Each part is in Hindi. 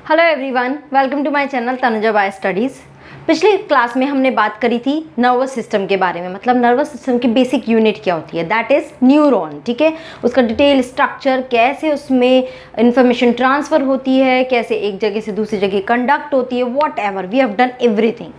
Hello everyone, welcome to my channel Tanuja by studies. पिछली क्लास में हमने बात करी थी नर्वस सिस्टम के बारे में, मतलब नर्वस सिस्टम की बेसिक यूनिट क्या होती है, दैट इज़ न्यूरॉन। ठीक है, उसका डिटेल स्ट्रक्चर, कैसे उसमें इंफॉर्मेशन ट्रांसफ़र होती है, कैसे एक जगह से दूसरी जगह कंडक्ट होती है, whatever we have done everything.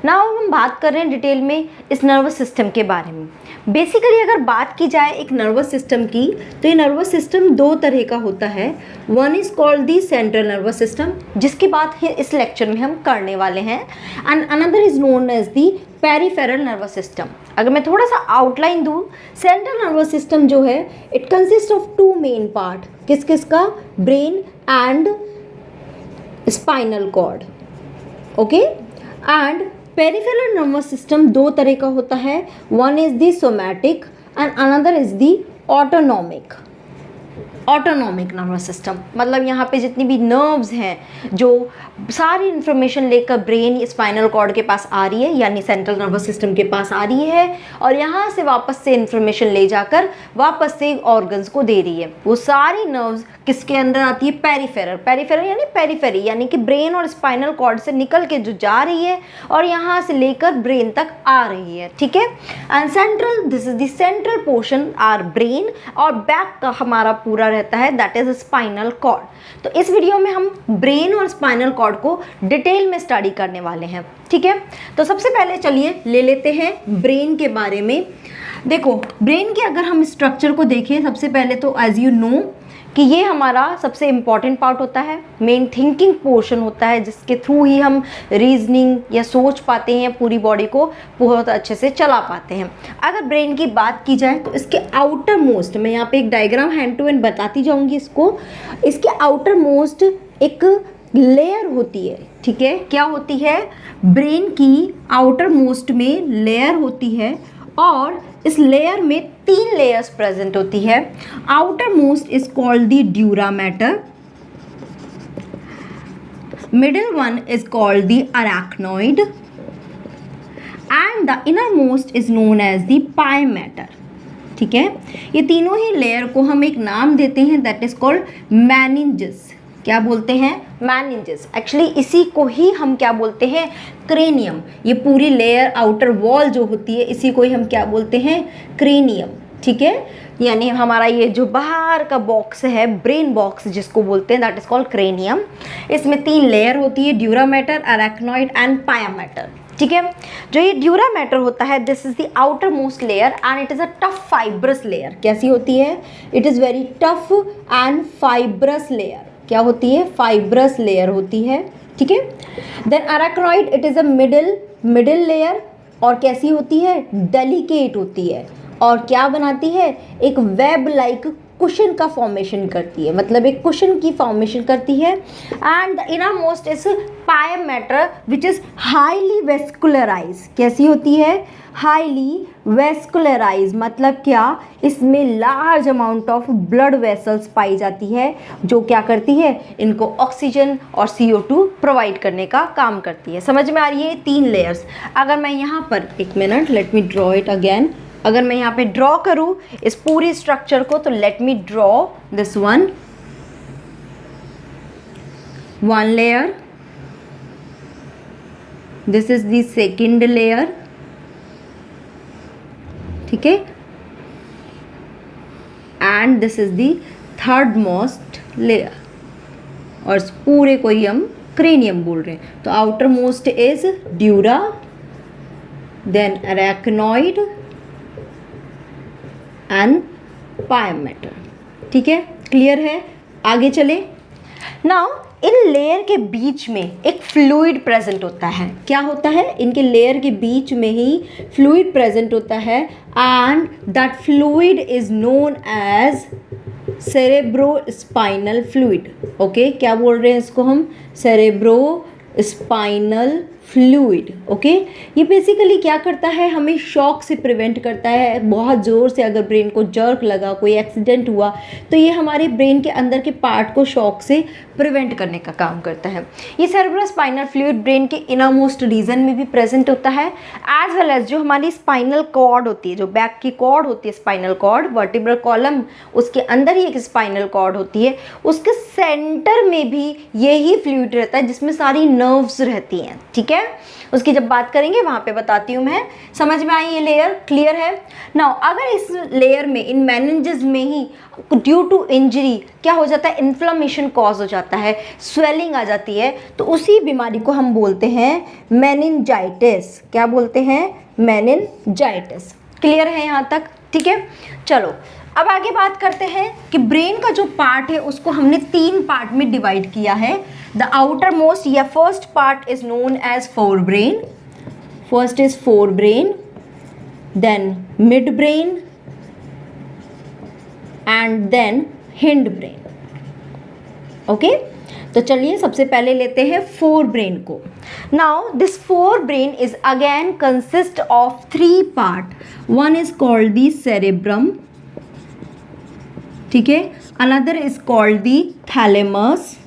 Now हम बात कर रहे हैं डिटेल में इस नर्वस सिस्टम के बारे में। बेसिकली अगर बात की जाए एक नर्वस सिस्टम की, तो ये नर्वस सिस्टम दो तरह का होता है। One is called the central nervous system, जिसकी बात इस लेक्चर में हम करने वाले हैं, and another is known as the peripheral nervous system. अगर मैं थोड़ा सा आउटलाइन दूँ, सेंट्रल नर्वस सिस्टम जो है it consist of two main part. किस किस का? Brain and spinal cord. Okay, and peripheral nervous system दो तरह का होता है। One is the somatic and another is the autonomic nervous system. मतलब यहाँ पे जितनी भी नर्व्स हैं जो सारी इंफॉर्मेशन लेकर ब्रेन स्पाइनल कॉर्ड के पास आ रही है, यानी सेंट्रल नर्वस सिस्टम के पास आ रही है, और यहाँ से वापस से इंफॉर्मेशन ले जाकर वापस से ऑर्गन्स को दे रही है, वो सारी नर्व्स किसके अंदर आती है? पेरिफेरल यानी पेरिफेरी, यानी कि ब्रेन और स्पाइनल कॉर्ड से निकल के जो जा रही है और यहाँ से लेकर ब्रेन तक आ रही है। ठीक है, and central, this is the central portion our brain, और बैक का हमारा पूरा रहता है दैट इज स्पाइनल कॉर्ड। तो इस वीडियो में हम ब्रेन और स्पाइनल कॉर्ड को डिटेल में स्टडी करने वाले हैं। ठीक है, तो सबसे पहले चलिए ले लेते हैं ब्रेन के बारे में। देखो, ब्रेन के अगर हम स्ट्रक्चर को देखें, सबसे पहले तो एज यू नो कि ये हमारा सबसे इम्पॉर्टेंट पार्ट होता है, मेन थिंकिंग पोर्शन होता है, जिसके थ्रू ही हम रीजनिंग या सोच पाते हैं, पूरी बॉडी को बहुत अच्छे से चला पाते हैं। अगर ब्रेन की बात की जाए तो इसके आउटर मोस्ट, मैं यहाँ पे एक डायग्राम हैंड टू हैंड बताती जाऊँगी इसको। इसके आउटर मोस्ट एक लेयर होती है। ठीक है, क्या होती है? ब्रेन की आउटर मोस्ट में लेयर होती है, और इस लेयर में तीन लेयर्स प्रेजेंट होती है। Outer most is called the dura mater, middle one is called the arachnoid, and the inner most is known as the pia mater. ठीक है, ये तीनों ही लेयर को हम एक नाम देते हैं दैट इज कॉल्ड मेनिंजेस। क्या बोलते हैं? मेनिंजेस। एक्चुअली इसी को ही हम क्या बोलते हैं? क्रेनियम। ये पूरी लेयर आउटर वॉल जो होती है, इसी को ही हम क्या बोलते हैं? क्रेनियम। ठीक है, यानी हमारा ये जो बाहर का बॉक्स है, ब्रेन बॉक्स जिसको बोलते हैं, दैट इज कॉल्ड क्रेनियम। इसमें तीन लेयर होती है, dura mater, arachnoid and pia mater. ठीक है, जो ये ड्यूरा मैटर होता है, this is the outer most layer and it is a tough fibrous layer. कैसी होती है? It is very tough and fibrous layer. क्या होती है? फाइब्रस लेयर होती है। ठीक है, then arachnoid, it is a middle layer, और कैसी होती है? डेलिकेट होती है, और क्या बनाती है? एक वेब लाइक कुशन का फॉर्मेशन करती है, मतलब एक कुशन की फॉर्मेशन करती है। And the inner most is pia mater which is highly vascularize. कैसी होती है? हाईली वेस्कुलराइज, मतलब क्या? इसमें large amount of blood vessels पाई जाती है, जो क्या करती है? इनको ऑक्सीजन और CO2 प्रोवाइड करने का काम करती है। समझ में आ रही है? तीन लेयर्स। अगर मैं यहाँ पर, एक minute, let me draw it again. अगर मैं यहाँ पे ड्रॉ करूँ इस पूरी स्ट्रक्चर को, तो let me draw this one layer, this is the second layer. ठीक है, and this is the third most layer, और इस पूरे को ही हम क्रेनियम बोल रहे हैं। तो outer most is dura, then arachnoid and pia mater. ठीक है, क्लियर है? आगे चले। नाउ इन लेयर के बीच में एक फ्लूइड प्रेजेंट होता है। क्या होता है? इनके लेयर के बीच में ही फ्लूइड प्रेजेंट होता है, and that fluid is known as cerebrospinal fluid. Okay, क्या बोल रहे हैं इसको हम? Cerebrospinal fluid. ओके, ये बेसिकली क्या करता है, हमें शॉक से प्रिवेंट करता है। बहुत ज़ोर से अगर ब्रेन को जर्क लगा, कोई एक्सीडेंट हुआ, तो ये हमारे ब्रेन के अंदर के पार्ट को शॉक से प्रिवेंट करने का काम करता है। ये सेरेब्रोस्पाइनल फ्लूइड ब्रेन के इनर मोस्ट रीजन में भी प्रेजेंट होता है, एज वेल एज जो हमारी स्पाइनल कॉर्ड होती है, जो बैक की कॉर्ड होती है, स्पाइनल कॉर्ड, वर्टिब्रल कॉलम, उसके अंदर ही एक स्पाइनल कॉर्ड होती है, उसके सेंटर में भी यही फ्लूइड रहता है जिसमें सारी नर्व्स रहती हैं। ठीक है, उसकी जब बात करेंगे वहां पे बताती हूँ मैं। समझ में आई ये लेयर? क्लियर है? नाउ अगर इस लेयर में, इन मेनिंजेस में ही ड्यू टू इंजरी क्या हो जाता है, इन्फ्लेमेशन कॉज हो जाता है, स्वेलिंग आ जाती है, तो उसी बीमारी को हम बोलते हैं मेनिंजाइटिस। क्या बोलते हैं? मेनिंजाइटिस। क्लियर है यहाँ तक? ठीक है, चलो अब आगे बात करते हैं कि ब्रेन का जो पार्ट है उसको हमने 3 पार्ट में डिवाइड किया है। द आउटर मोस्ट या first part is known as forebrain. First is forebrain, then midbrain and then hindbrain. Okay, तो चलिए सबसे पहले लेते हैं फोर ब्रेन को। Now this forebrain is again consist of 3 part. One is called the cerebrum, ठीक है, another is called the thalamus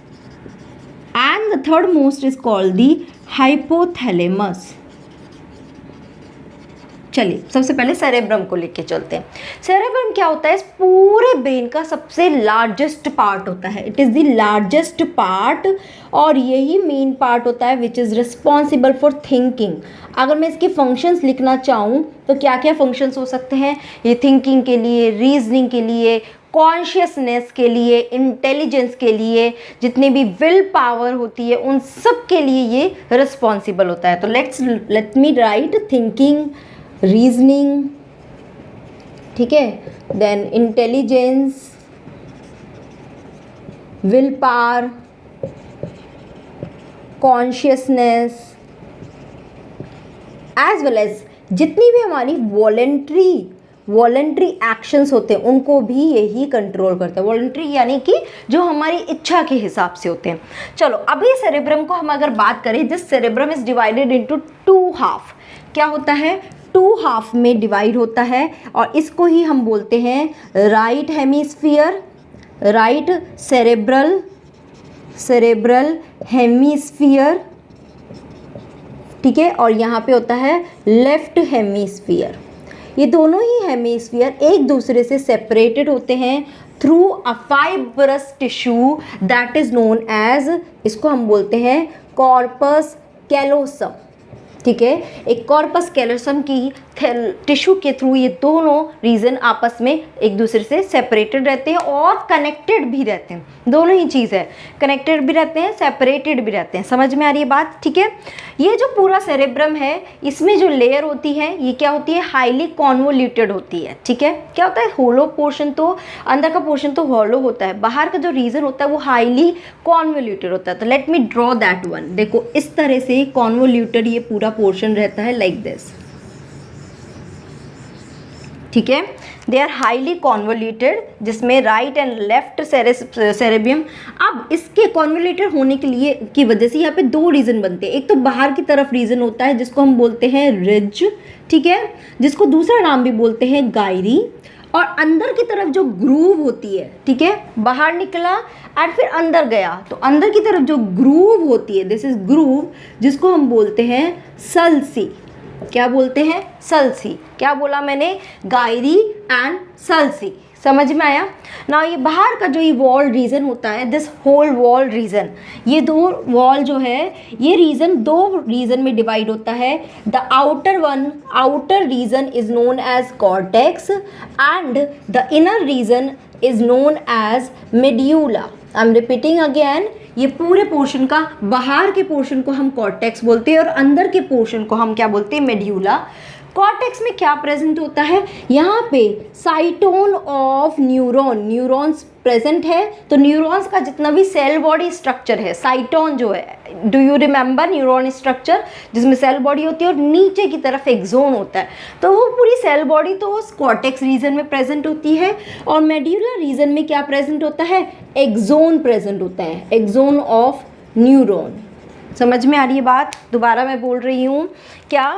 and the third most is called the hypothalamus. चलिए सबसे पहले सेरेब्रम को लेके चलते हैं। सेरेब्रम क्या होता है? इस पूरे ब्रेन का सबसे लार्जेस्ट पार्ट होता है। It is the largest part और यही मेन पार्ट होता है which is responsible for thinking. अगर मैं इसके फंक्शंस लिखना चाहूँ तो क्या क्या फंक्शंस हो सकते हैं? ये थिंकिंग के लिए, रीजनिंग के लिए, कॉन्शियसनेस के लिए, इंटेलिजेंस के लिए, जितनी भी विल पावर होती है उन सब के लिए ये रिस्पॉन्सिबल होता है। तो let me write thinking, reasoning, ठीक है, then intelligence, will power, consciousness, as well as जितनी भी हमारी वॉलेंट्री एक्शंस होते हैं उनको भी यही कंट्रोल करता है। वॉलेंट्री यानी कि जो हमारी इच्छा के हिसाब से होते हैं। चलो अभी सेरेब्रम को हम अगर बात करें, this cerebrum is divided into 2 half. क्या होता है? 2 हाफ में डिवाइड होता है और इसको ही हम बोलते हैं right hemisphere, right cerebral hemisphere, ठीक है, और यहाँ पे होता है लेफ्ट हेमीस्फीयर। ये दोनों ही हेमीस्फीयर एक दूसरे से सेपरेटेड होते हैं through a fibrous tissue that is known as, इसको हम बोलते हैं कॉर्पस कैलोसम। ठीक है, एक कॉर्पस कैलोसम की टिश्यू के थ्रू ये दोनों रीजन आपस में एक दूसरे से सेपरेटेड रहते हैं और कनेक्टेड भी रहते हैं। दोनों ही चीज़ है, कनेक्टेड भी रहते हैं, सेपरेटेड भी रहते हैं। समझ में आ रही है बात? ठीक है, ये जो पूरा सेरेब्रम है इसमें जो लेयर होती है ये क्या होती है? हाईली कॉन्वोल्यूटेड होती है। ठीक है, क्या होता है? होलो पोर्शन, तो अंदर का पोर्शन तो हॉलो होता है, बाहर का जो रीजन होता है वो हाईली कॉन्वोल्यूटेड होता है। तो let me draw that one. देखो इस तरह से कॉन्वोल्यूटेड ये पूरा पोर्शन रहता है, लाइक दिस। ठीक है, दे आर हाईली कॉन्वोल्यूटेड, जिसमें राइट एंड लेफ्ट सेरेब्रम। अब इसके कॉन्वोल्यूटेड होने के लिए की वजह से यहाँ पे 2 रीजन बनते हैं। एक तो बाहर की तरफ रीजन होता है जिसको हम बोलते हैं रिज, ठीक है, जिसको दूसरा नाम भी बोलते हैं गायरी, और अंदर की तरफ जो ग्रूव होती है, ठीक है, बाहर निकला और फिर अंदर गया, तो अंदर की तरफ जो ग्रूव होती है, दिस इज ग्रूव, जिसको हम बोलते हैं सल्सी। क्या बोलते हैं? सल्सी। क्या बोला मैंने? गायरी एंड सल्सी। समझ में आया ना? ये बाहर का जो ये वॉल रीजन होता है, दिस होल वॉल रीजन, ये 2 वॉल जो है ये रीजन 2 रीजन में डिवाइड होता है। The outer region is known as cortex and the inner region is known as medulla. I am repeating again, ये पूरे पोर्शन का, बाहर के पोर्शन को हम कॉर्टेक्स बोलते हैं और अंदर के पोर्शन को हम क्या बोलते हैं? मेड्यूला। कॉर्टेक्स में क्या प्रेजेंट होता है? यहाँ पे साइटोन ऑफ न्यूरॉन्स प्रेजेंट है। तो न्यूरॉन्स का जितना भी सेल बॉडी स्ट्रक्चर है, साइटोन जो है, do you remember neuron structure, जिसमें सेल बॉडी होती है और नीचे की तरफ एक्सोन होता है, तो वो पूरी सेल बॉडी तो उस कॉर्टेक्स रीजन में प्रेजेंट होती है। और मेड्यूलर रीजन में क्या प्रेजेंट होता है? एक्सोन प्रेजेंट होता है, एक्सोन ऑफ न्यूरॉन। समझ में आ रही है बात? दोबारा मैं बोल रही हूँ क्या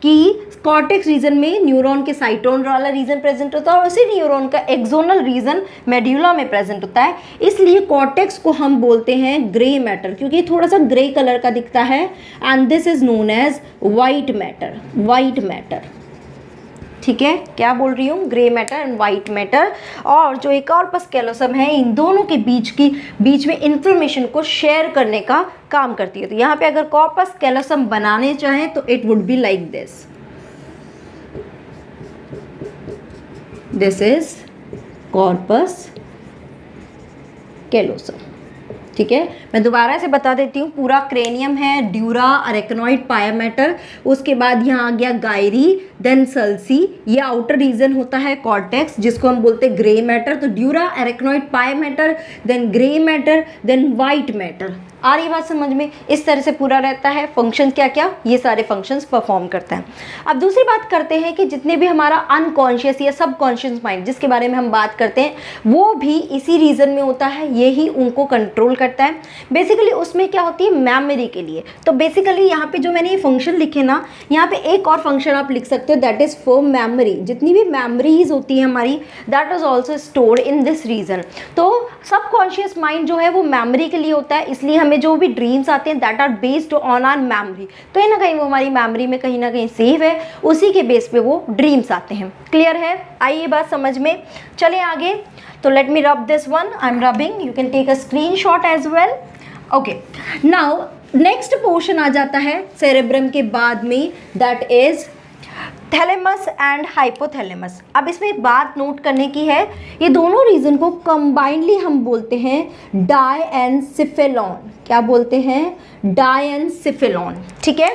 कि कॉर्टेक्स रीजन में न्यूरॉन के साइटोन वाला रीजन प्रेजेंट होता है और उसी न्यूरॉन का एक्सोनल रीजन मेड्यूला में प्रेजेंट होता है। इसलिए कॉर्टेक्स को हम बोलते हैं ग्रे मैटर, क्योंकि थोड़ा सा ग्रे कलर का दिखता है, and this is known as white matter, white matter. ठीक है, क्या बोल रही हूँ? Grey matter and white matter. और जो एक कॉर्पस कैलोसम है, इन दोनों के बीच में इंफॉर्मेशन को शेयर करने का काम करती है। तो यहाँ पे अगर कॉर्पस कैलोसम बनाने चाहें तो it would be like this, this is corpus callosum. ठीक है, मैं दोबारा से बता देती हूँ। पूरा क्रेनियम है, ड्यूरा, अरेक्नोइड, पाया मैटर, उसके बाद यहाँ आ गया गायरी, देन सल्सी, ये आउटर रीजन होता है कॉर्टेक्स जिसको हम बोलते हैं ग्रे मैटर। तो dura, arachnoid, pia matter, then grey matter, then white matter. आ रही बात समझ में? इस तरह से पूरा रहता है। फंक्शन क्या क्या? ये सारे फंक्शंस परफॉर्म करता है। अब दूसरी बात करते हैं कि जितने भी हमारा अनकॉन्शियस या सबकॉन्शियस माइंड जिसके बारे में हम बात करते हैं, वो भी इसी रीजन में होता है, यही उनको कंट्रोल करता है। बेसिकली उसमें क्या होती है? मेमोरी के लिए। तो बेसिकली यहाँ पे जो मैंने ये फंक्शन लिखे ना, यहाँ पे एक और फंक्शन आप लिख सकते हो, दैट इज फॉर मेमोरी। जितनी भी मेमोरीज होती है हमारी, that is also stored in this region. तो सबकॉन्शियस माइंड जो है वो मेमोरी के लिए होता है, इसलिए हमें जो भी ड्रीम्स आते हैं that are based on our memory. तो कहीं ना कहीं वो हमारी मेमोरी में कहीं ना कहीं सेव है, उसी के बेस पे वो ड्रीम्स आते हैं। क्लियर है? आई ये बात समझ में? चले आगे। तो let me rub this one, I am rubbing, you can take a screenshot as well. Okay, now next portion आ जाता है सेरेब्रम के बाद में, that is thalamus and hypothalamus. अब इसमें एक बात नोट करने की है, ये दोनों रीजन को कंबाइंडली हम बोलते हैं डायएनसिफेलॉन। क्या बोलते हैं? डायएनसिफेलॉन। ठीक है,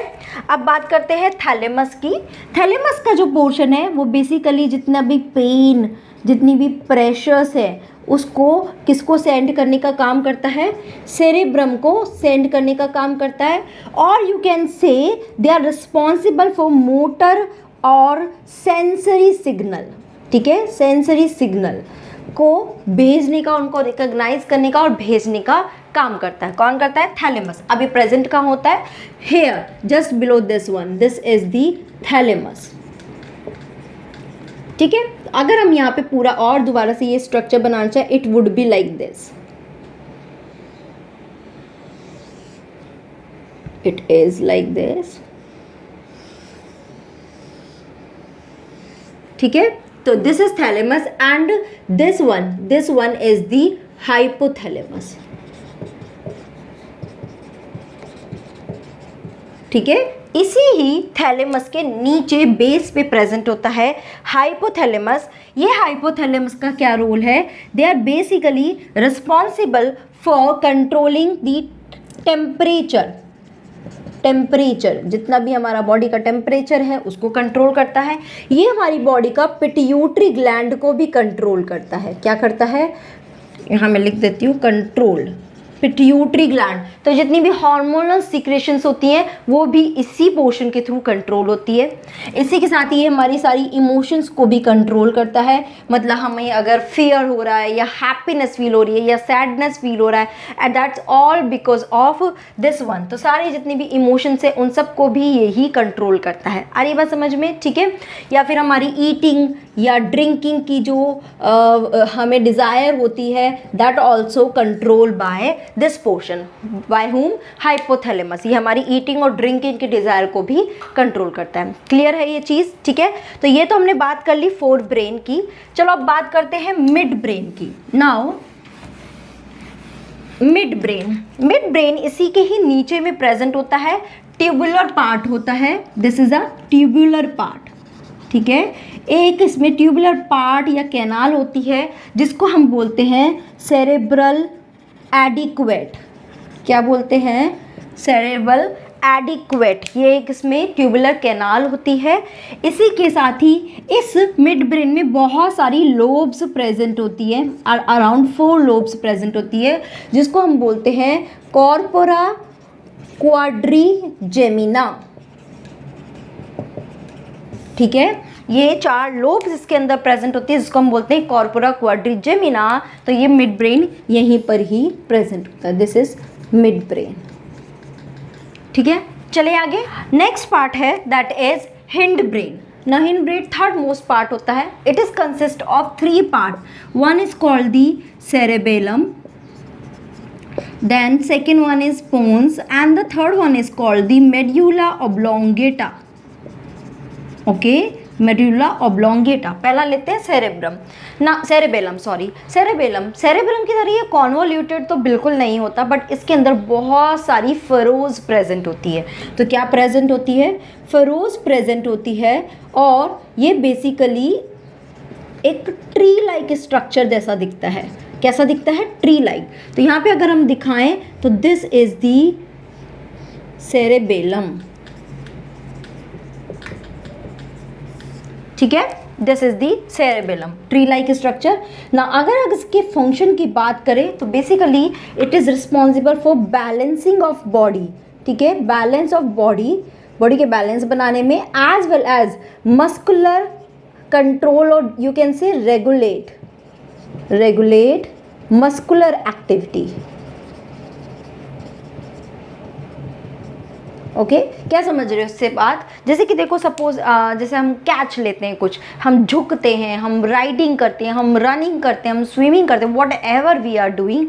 अब बात करते हैं थैलेमस की। थैलेमस का जो पोर्शन है वो बेसिकली जितना भी पेन, जितनी भी प्रेशर्स है, उसको किसको सेंड करने का काम करता है? सेरेब्रम को सेंड करने का काम करता है। और you can say they are responsible for motor और सेंसरी सिग्नल। ठीक है, सेंसरी सिग्नल को भेजने का, उनको रिकॉग्नाइज करने का और भेजने का काम करता है। कौन करता है? थैलेमस। अभी प्रेजेंट कहाँ होता है? Here, just below this one, this is the thalamus. ठीक है, अगर हम यहाँ पे पूरा और दोबारा से ये स्ट्रक्चर बनाना चाहे, it would be like this, it is like this. ठीक है, तो this is thalamus and this one is the hypothalamus. ठीक है, इसी ही थैलेमस के नीचे बेस पे प्रेजेंट होता है हाइपोथैलेमस। ये हाइपोथैलेमस का क्या रोल है? They are basically responsible for controlling the temperature. Temperature, जितना भी हमारा बॉडी का टेम्परेचर है उसको कंट्रोल करता है। ये हमारी बॉडी का पिट्यूटरी ग्लैंड को भी कंट्रोल करता है। क्या करता है? यहाँ मैं लिख देती हूँ, कंट्रोल पिट्यूटरी ग्लैंड। तो जितनी भी हार्मोनल सिक्रेशंस होती हैं वो भी इसी पोर्शन के थ्रू कंट्रोल होती है। इसी के साथ ही ये हमारी सारी इमोशंस को भी कंट्रोल करता है। मतलब हमें अगर फियर हो रहा है या हैप्पीनेस फील हो रही है या सैडनेस फील हो रहा है, and that's all because of this one. तो सारे जितने भी इमोशंस हैं उन सबको भी यही कंट्रोल करता है। आ रही बात समझ में? ठीक है, या फिर हमारी ईटिंग या ड्रिंकिंग की जो हमें डिज़ायर होती है, that also control by this portion. By whom? Hypothalamus. ये हमारी ईटिंग और ड्रिंकिंग की डिज़ायर को भी कंट्रोल करता है। क्लियर है ये चीज़? ठीक है, तो ये तो हमने बात कर ली फोर ब्रेन की। चलो अब बात करते हैं मिड ब्रेन की। नाउ मिड ब्रेन इसी के ही नीचे में प्रेजेंट होता है, ट्यूबुलर पार्ट होता है। This is a tubular part. ठीक है, एक इसमें ट्यूबुलर पार्ट या कैनाल होती है जिसको हम बोलते हैं सेरेब्रल एडिक्वेट। क्या बोलते हैं? Cerebral adequate. ये एक इसमें ट्यूबुलर कैनाल होती है। इसी के साथ ही इस मिड ब्रेन में बहुत सारी लोब्स प्रेजेंट होती है, अराउंड 4 लोब्स प्रेजेंट होती है, जिसको हम बोलते हैं कॉर्पोरा क्वाड्रिजेमिना। ठीक है, ये 4 लोब्स इसके अंदर प्रेजेंट होती है जिसको हम बोलते हैं कॉर्पोरा क्वाड्रिजेमिना। तो ये मिड ब्रेन यहीं पर ही प्रेजेंट होता है। This is mid brain. ठीक है, चले आगे। नेक्स्ट पार्ट है दैट इज हिंड ब्रेन। ना hind brain third most part होता है। It is consist of 3 part. One is called the cerebellum, then second one is pons, and the third one is called the medulla oblongata. Okay, medulla oblongata। पहला लेते हैं सेरेब्रम ना, सेरेबेलम, सॉरी सेरेबेलम। सेरेब्रम की तरह ये कॉन्वोल्यूटेड तो बिल्कुल नहीं होता, बट इसके अंदर बहुत सारी फरोज प्रेजेंट होती है। तो क्या प्रेजेंट होती है? फरोज प्रेजेंट होती है, और ये बेसिकली एक ट्री लाइक स्ट्रक्चर जैसा दिखता है। कैसा दिखता है? Tree like. तो यहाँ पे अगर हम दिखाएं तो दिस इज दी सेरेबेलम, ठीक है, this is the cerebellum, tree like structure ना। अगर इसके फंक्शन की बात करें तो basically it is responsible for balancing of body, ठीक है, बैलेंस ऑफ बॉडी, बॉडी के बैलेंस बनाने में, as well as muscular control, और you can say regulate muscular activity. Okay, क्या समझ रहे हो इससे बात? जैसे कि देखो सपोज जैसे हम कैच लेते हैं, कुछ हम झुकते हैं, हम राइडिंग करते हैं, हम रनिंग करते हैं, हम स्विमिंग करते हैं, whatever we are doing,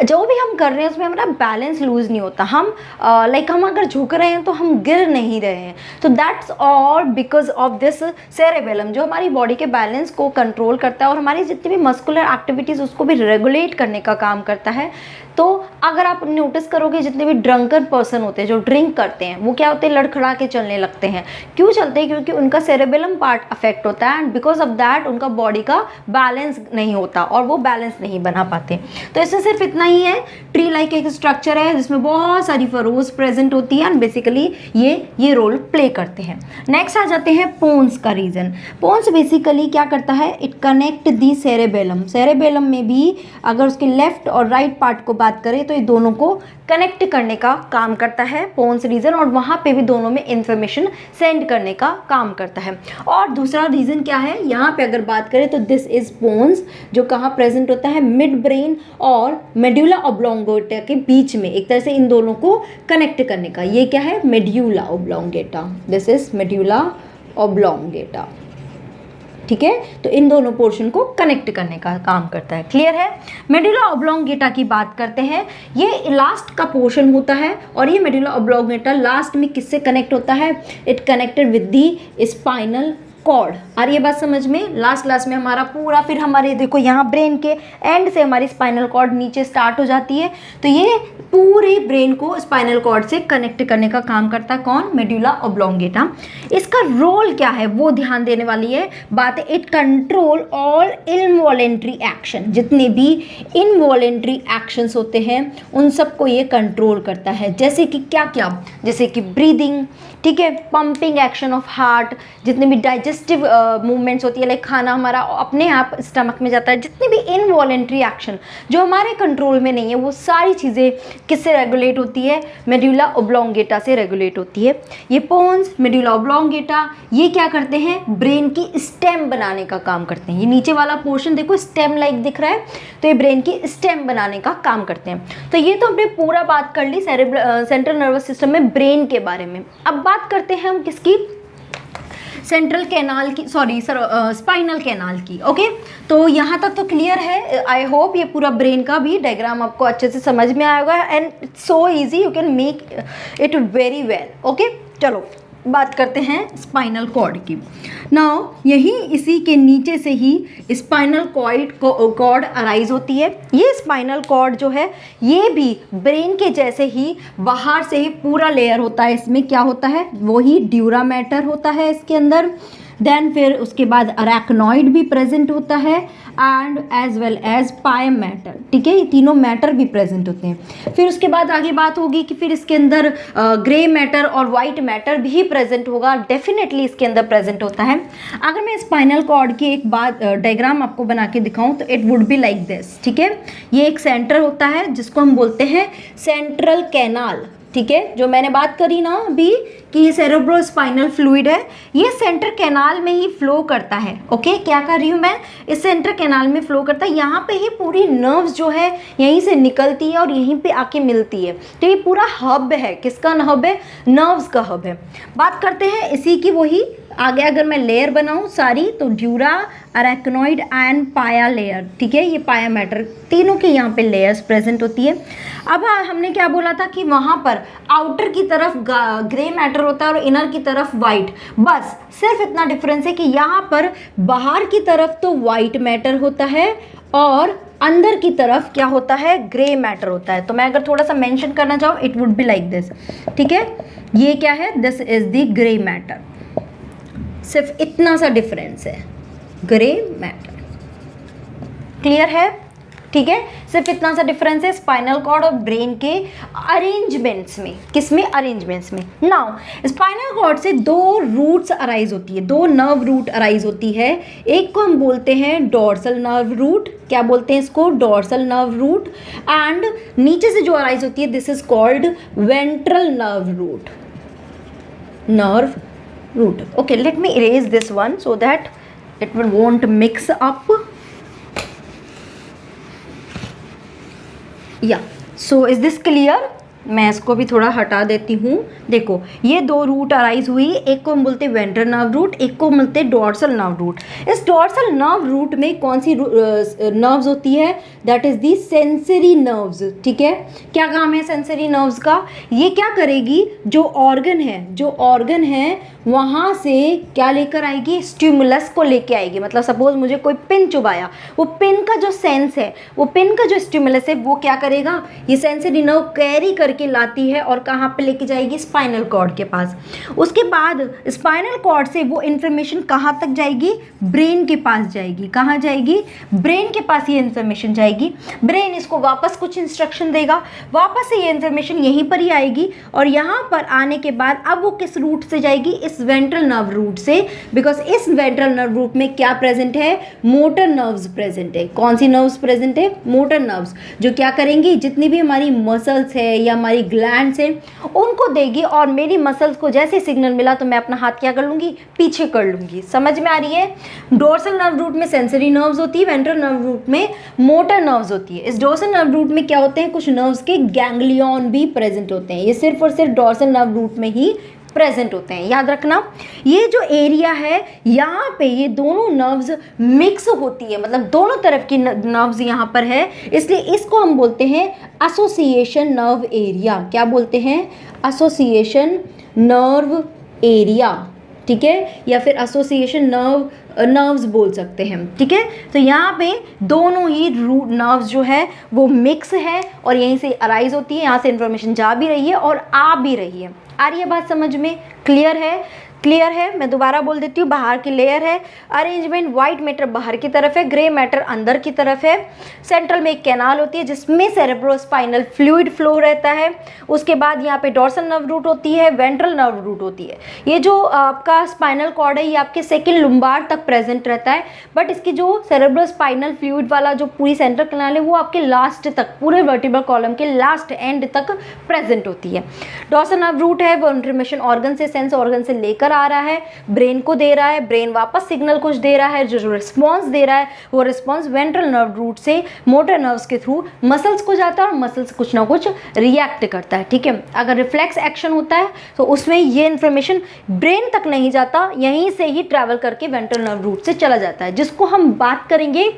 जो भी हम कर रहे हैं उसमें हमारा बैलेंस लूज़ नहीं होता। हम लाइक हम अगर झुक रहे हैं तो हम गिर नहीं रहे हैं। तो that's all because of this cerebellum, जो हमारी बॉडी के बैलेंस को कंट्रोल करता है और हमारी जितनी भी मस्कुलर एक्टिविटीज़ उसको भी रेगुलेट करने का काम करता है। तो अगर आप नोटिस करोगे जितने भी ड्रंकन पर्सन होते हैं, जो ड्रिंक करते हैं, वो क्या होते हैं? लड़खड़ा के चलने लगते हैं। क्यों चलते हैं? क्योंकि उनका सेरेबेलम पार्ट अफेक्ट होता है, एंड बिकॉज ऑफ दैट उनका बॉडी का बैलेंस नहीं होता और वो बैलेंस नहीं बना पाते। तो इससे सिर्फ इतना ही है, ट्री लाइक एक स्ट्रक्चर है जिसमें बहुत सारी फरोज प्रेजेंट होती है, एंड बेसिकली ये रोल प्ले करते हैं। नेक्स्ट आ जाते हैं पोन्स का रीजन। पोन्स बेसिकली क्या करता है? It connect the cerebellum. Cerebellum में भी अगर उसके लेफ्ट और राइट पार्ट को बात करें तो ये दोनों को कनेक्ट करने का काम करता है पोन्स रीजन, और वहाँ पे भी दोनों में इंफॉर्मेशन सेंड करने का काम करता है। और दूसरा रीजन क्या है? यहाँ पे अगर बात करें तो दिस इज पोन्स, जो कहाँ प्रेजेंट होता है? मिड ब्रेन और मेड्यूला ऑब्लोंगेटा के बीच में, एक तरह से इन दोनों को कनेक्ट करने का। ये क्या है? Medulla oblongata, this is medulla oblongata, ठीक है। तो इन दोनों पोर्शन को कनेक्ट करने का काम करता है। क्लियर है? मेडुला ऑब्लोंगेटा की बात करते हैं। ये लास्ट का पोर्शन होता है, और ये मेडुला ऑब्लोंगेटा लास्ट में किससे कनेक्ट होता है? It connected with the spinal cord. आ रही है बात समझ में? लास्ट में हमारा पूरा, फिर हमारे देखो यहाँ ब्रेन के एंड से हमारी स्पाइनल कॉर्ड नीचे स्टार्ट हो जाती है। तो ये पूरे ब्रेन को स्पाइनल कॉर्ड से कनेक्ट करने का काम करता है कौन? Medulla oblongata. इसका रोल क्या है वो ध्यान देने वाली है बात है। It control all involuntary action, जितने भी इनवॉलेंट्री एक्शंस होते हैं उन सबको ये कंट्रोल करता है। जैसे कि क्या क्या? जैसे कि ब्रीदिंग, ठीक है, पंपिंग एक्शन ऑफ हार्ट, जितने भी डाइजेस्टिव मूवमेंट्स होती है, लाइक खाना हमारा अपने आप स्टमक में जाता है, जितनी भी इनवॉलेंट्री एक्शन जो हमारे कंट्रोल में नहीं है, वो सारी चीज़ें किससे रेगुलेट होती है? मेडुला ऑब्लोंगेटा से रेगुलेट होती है। ये पोन्स, मेडुला ऑब्लोंगेटा, ये क्या करते हैं? ब्रेन की स्टेम बनाने का काम करते हैं। ये नीचे वाला पोर्शन देखो स्टेम लाइक दिख रहा है, तो ये ब्रेन की स्टेम बनाने का काम करते हैं। तो ये तो हमने पूरा बात कर ली सेंट्रल नर्वस सिस्टम में ब्रेन के बारे में। अब बात करते हैं हम किसकी? सेंट्रल कैनाल की, सॉरी सर, स्पाइनल कैनाल की। ओके, तो यहाँ तक तो क्लियर है। आई होप ये पूरा ब्रेन का भी डायग्राम आपको अच्छे से समझ में आएगा, and it's so easy, you can make it very well. Okay, चलो बात करते हैं स्पाइनल कॉर्ड की। नाउ यही इसी के नीचे से ही स्पाइनल कॉर्ड अराइज होती है। ये स्पाइनल कॉर्ड जो है ये भी ब्रेन के जैसे ही बाहर से ही पूरा लेयर होता है। इसमें क्या होता है? वही ड्यूरा मैटर होता है इसके अंदर। देन फिर उसके बाद अरैक्नॉइड भी प्रेजेंट होता है, and as well as pia mater, ठीक है, ये तीनों मैटर भी प्रेजेंट होते हैं। फिर उसके बाद आगे बात होगी कि फिर इसके अंदर ग्रे मैटर और वाइट मैटर भी प्रेजेंट होगा, डेफिनेटली इसके अंदर प्रेजेंट होता है। अगर मैं स्पाइनल कॉर्ड की एक बात डायग्राम आपको बना के दिखाऊं तो it would be like this, ठीक है। ये एक सेंटर होता है जिसको हम बोलते हैं सेंट्रल कैनाल, ठीक है, जो मैंने बात करी ना अभी कि ये सेरेब्रोस्पाइनल फ्लूइड है, ये सेंटर कैनाल में ही फ्लो करता है। ओके, क्या कर रही हूँ मैं, इस सेंटर कैनाल में फ्लो करता है, यहाँ पे ही पूरी नर्व्स जो है यहीं से निकलती है और यहीं पे आके मिलती है। तो ये पूरा हब है, किसका हब है, नर्व्स का हब है। बात करते हैं इसी की, वही आगे अगर मैं लेयर बनाऊँ सारी तो ड्यूरा, अरेक्नोइड एंड पाया लेयर, ठीक है, ये पाया मैटर, तीनों के यहाँ पे लेयर्स प्रेजेंट होती है। अब हमने क्या बोला था कि वहाँ पर आउटर की तरफ ग्रे मैटर होता है और इनर की तरफ वाइट, बस सिर्फ इतना डिफरेंस है कि यहाँ पर बाहर की तरफ तो वाइट मैटर होता है और अंदर की तरफ क्या होता है, ग्रे मैटर होता है। तो मैं अगर थोड़ा सा मेंशन करना चाहूँ it would be like this, ठीक है, ये क्या है, this is the grey matter, सिर्फ इतना सा डिफरेंस है, ग्रे मैटर, क्लियर है, ठीक है, सिर्फ इतना सा डिफरेंस है स्पाइनल कॉर्ड और ब्रेन के अरेंजमेंट्स में। किसमें, अरेंजमेंट्स में। नाउ स्पाइनल कॉर्ड से दो रूट्स अराइज होती है, दो नर्व रूट अराइज होती है, एक को हम बोलते हैं डोर्सल नर्व रूट, क्या बोलते हैं इसको, डोर्सल नर्व रूट, एंड नीचे से जो अराइज होती है this is called ventral nerve root, nerve root. Okay, let me erase this one so that it won't mix up. Yeah, so is this clear? मैं इसको भी थोड़ा हटा देती हूँ। देखो ये दो रूट अराइज हुई, एक को हम बोलते हैं वेंट्रल नर्व रूट, एक को बोलते हैं डोर्सल नर्व रूट। इस डोर्सल नर्व रूट में कौन सी नर्व्स होती है, that is the sensory nerves, ठीक है। क्या काम है सेंसरी नर्व्स का, ये क्या करेगी, जो ऑर्गन है वहाँ से क्या लेकर आएगी, स्टिमुलस को लेके आएगी। मतलब सपोज मुझे कोई पिन चुभाया, वो पिन का जो सेंस है, वो पिन का जो स्टिमुलस है वो क्या करेगा, ये सेंसरी नर्व कैरी करके लाती है और कहाँ पे लेके जाएगी, स्पाइनल कॉर्ड के पास। उसके बाद स्पाइनल कॉर्ड से वो इन्फॉर्मेशन कहाँ तक जाएगी, ब्रेन के पास जाएगी। कहाँ जाएगी, ब्रेन के पास ये इन्फॉर्मेशन जाएगी। ब्रेन इसको वापस कुछ इंस्ट्रक्शन देगा, वापस से ये इन्फॉर्मेशन यहीं पर ही आएगी और यहाँ पर आने के बाद अब वो किस रूट से जाएगी, इस वेंट्रल नर्व रूट से, बिकॉज इस वेंट्रल नर्व रूट में क्या प्रेजेंट है, मोटर नर्व्स प्रेजेंट है। कौन सी नर्व्स प्रेजेंट है, मोटर नर्व्स, जो क्या करेंगी, जितनी भी हमारी मसल्स है या हमारी ग्लैंड्स हैं उनको देगी, और मेरी मसल्स को जैसे सिग्नल मिला तो मैं अपना हाथ क्या कर लूँगी, पीछे कर लूँगी। समझ में आ रही है। डोर्सल नर्व रूट में सेंसरी नर्व्स होती है, वेंट्रल नर्व रूट में मोटर नर्व्स होती है। इस डोर्सल नर्व रूट में क्या होते हैं, कुछ नर्व्स के गैंग्लियन भी प्रेजेंट होते हैं। ये सिर्फ और सिर्फ डोर्सल नर्व रूट में ही प्रेजेंट होते हैं। याद रखना ये जो एरिया है यहाँ पे ये दोनों नर्व्स मिक्स होती है, मतलब दोनों तरफ की नर्व्स यहाँ पर है, इसलिए इसको हम बोलते हैं एसोसिएशन नर्व एरिया। क्या बोलते हैं, एसोसिएशन नर्व एरिया, ठीक है, या फिर एसोसिएशन नर्व्स बोल सकते हैं, ठीक है। तो यहाँ पे दोनों ही रूट नर्व्स जो है वो मिक्स है और यहीं से अराइज होती है, यहाँ से इंफॉर्मेशन जा भी रही है और आ भी रही है। आ रही है बात समझ में, क्लियर है, क्लियर है। मैं दोबारा बोल देती हूँ, बाहर की लेयर है अरेंजमेंट, वाइट मैटर बाहर की तरफ है, ग्रे मैटर अंदर की तरफ है, सेंट्रल में एक कैनाल होती है जिसमें सेरेब्रोस्पाइनल फ्लूइड फ्लो रहता है। उसके बाद यहाँ पे डोर्सल नर्व रूट होती है, वेंट्रल नर्व रूट होती है। ये जो आपका स्पाइनल कॉर्ड है ये आपके सेकेंड लुम्बार तक प्रेजेंट रहता है, बट इसकी जो सेरेब्रोस्पाइनल फ्लूइड वाला जो पूरी सेंट्रल कैनाल है वो आपके लास्ट तक, पूरे वर्टिब्रल कॉलम के लास्ट एंड तक प्रेजेंट होती है। डोर्सल नर्व रूट है वो इन्फॉर्मेशन ऑर्गन से, सेंस ऑर्गन से लेकर आ रहा है, ब्रेन को दे रहा है, ब्रेन वापस सिग्नल कुछ दे रहा है, जो रिस्पॉन्स दे रहा है वो रिस्पॉन्स वेंट्रल नर्व रूट से मोटर नर्व्स के थ्रू मसल्स को जाता है और मसल्स कुछ ना कुछ रिएक्ट करता है, ठीक है। अगर रिफ्लेक्स एक्शन होता है तो उसमें ये इन्फॉर्मेशन ब्रेन तक नहीं जाता, यहीं से ही ट्रैवल करके वेंट्रल नर्व रूट से चला जाता है, जिसको हम बात करेंगे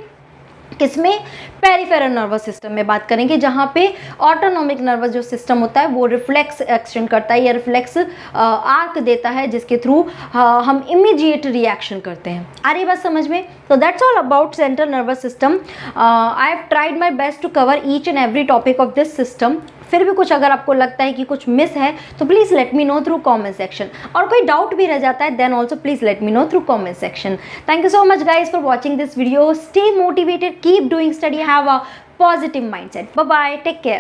किसमें, पेरिफेरल नर्वस सिस्टम में बात करेंगे, जहाँ पे ऑटोनॉमिक नर्वस जो सिस्टम होता है वो रिफ्लेक्स एक्शन करता है या रिफ्लेक्स आर्क देता है, जिसके थ्रू हम इमीडिएट रिएक्शन करते हैं। आ रही बात समझ में। तो that's all about central nervous system. I have tried my best to cover each and every topic of this system. फिर भी कुछ अगर आपको लगता है कि कुछ मिस है तो please let me know through comment section, और कोई डाउट भी रह जाता है then also please let me know through comment section. Thank you so much guys for watching this video. Stay motivated, keep doing study, have a positive mindset. Bye bye, take care.